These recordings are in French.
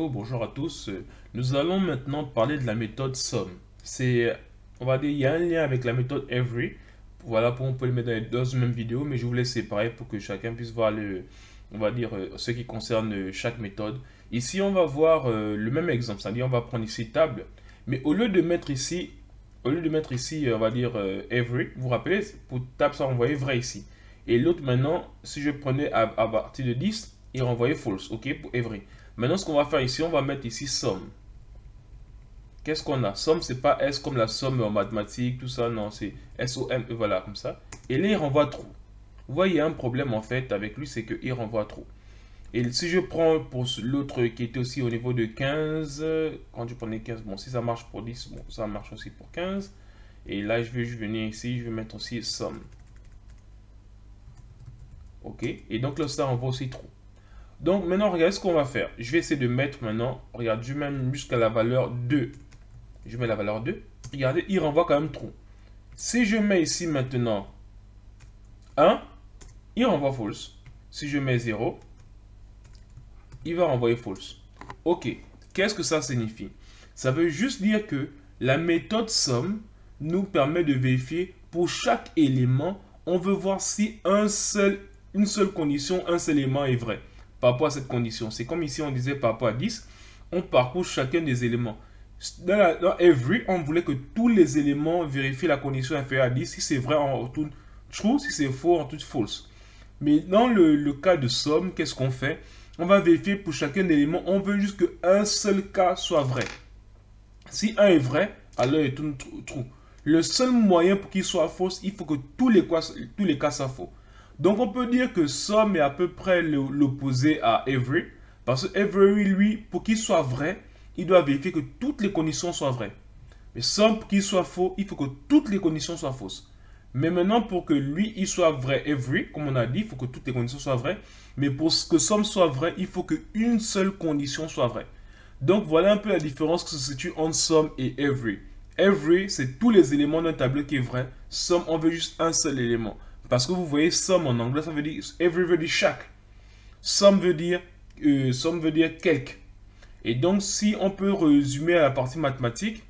vidéo, bonjour à tous. Nous allons maintenant parler de la méthode SUM. On va dire, il y a un lien avec la méthode Every. Voilà, on peut le mettre dans une même vidéo, mais je vous laisse séparer pour que chacun puisse voir on va dire, ce qui concerne chaque méthode. Ici, on va voir le même exemple, c'est-à-dire on va prendre ici table, mais au lieu de mettre ici, on va dire Every, vous vous rappelez, pour table, ça renvoyait vrai ici. Et l'autre maintenant, si je prenais à partir de 10, il renvoyait false, ok, pour Every. Maintenant, ce qu'on va faire ici, on va mettre ici SUM. Qu'est-ce qu'on a? SUM, c'est pas S comme la somme en mathématiques, tout ça, non, c'est SOM, voilà, comme ça. Et là, il renvoie true. Vous voyez, il y a un problème en fait avec lui, c'est qu'il renvoie true. Et si je prends pour l'autre qui était aussi au niveau de 15, quand je prenais 15, bon, si ça marche pour 10, bon, ça marche aussi pour 15. Et là, je vais juste venir ici, je vais mettre aussi SUM. Ok, et donc là, ça renvoie aussi true. Donc maintenant, regardez ce qu'on va faire. Je vais essayer de mettre maintenant, regarde, je mets jusqu'à la valeur 2. Je mets la valeur 2. Regardez, il renvoie quand même true. Si je mets ici maintenant 1, il renvoie false. Si je mets 0, il va renvoyer false. Ok, qu'est-ce que ça signifie? Ça veut juste dire que la méthode SUM nous permet de vérifier pour chaque élément, on veut voir si une seule condition, un seul élément est vrai par rapport à cette condition. C'est comme ici on disait par rapport à 10, on parcourt chacun des éléments. Dans Every, on voulait que tous les éléments vérifient la condition inférieure à 10. Si c'est vrai, on retourne true. Si c'est faux, on retourne false. Mais dans le cas de SUM, qu'est-ce qu'on fait? On va vérifier pour chacun élément. On veut juste qu'un seul cas soit vrai. Si 1 est vrai, alors il tourne true. Le seul moyen pour qu'il soit faux, il faut que tous les cas soient faux. Donc on peut dire que SUM est à peu près l'opposé à Every. Parce que Every, lui, pour qu'il soit vrai, il doit vérifier que toutes les conditions soient vraies. Mais SUM, pour qu'il soit faux, il faut que toutes les conditions soient fausses. Mais maintenant, pour que lui, il soit vrai Every, comme on a dit, il faut que toutes les conditions soient vraies. Mais pour que SUM soit vrai, il faut qu'une seule condition soit vraie. Donc voilà un peu la différence qui se situe entre SUM et Every. Every, c'est tous les éléments d'un tableau qui est vrai. SUM, on veut juste un seul élément. Parce que vous voyez, SUM en anglais, ça veut dire, Every veut dire chaque. SUM veut dire quelques. Et donc, si on peut résumer à la partie mathématique,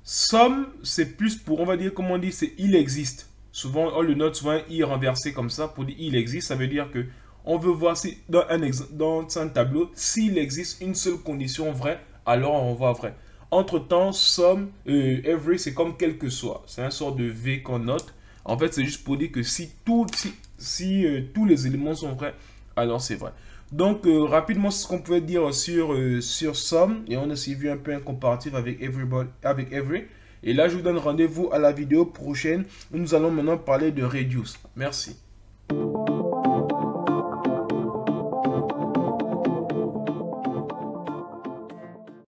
SUM, c'est plus pour, on va dire, comme on dit, c'est il existe. Souvent, on le note souvent i renversé comme ça pour dire il existe. Ça veut dire que on veut voir si dans un tableau, s'il existe une seule condition vraie, alors on voit vrai. Entre-temps, SUM, Every, c'est comme quel que soit. C'est un sort de V qu'on note. En fait, c'est juste pour dire que si tous les éléments sont vrais, alors c'est vrai. Donc, rapidement, c'est ce qu'on pouvait dire sur SUM. Et on a aussi vu un peu un comparatif avec Every. Et là, je vous donne rendez-vous à la vidéo prochaine où nous allons maintenant parler de Reduce. Merci.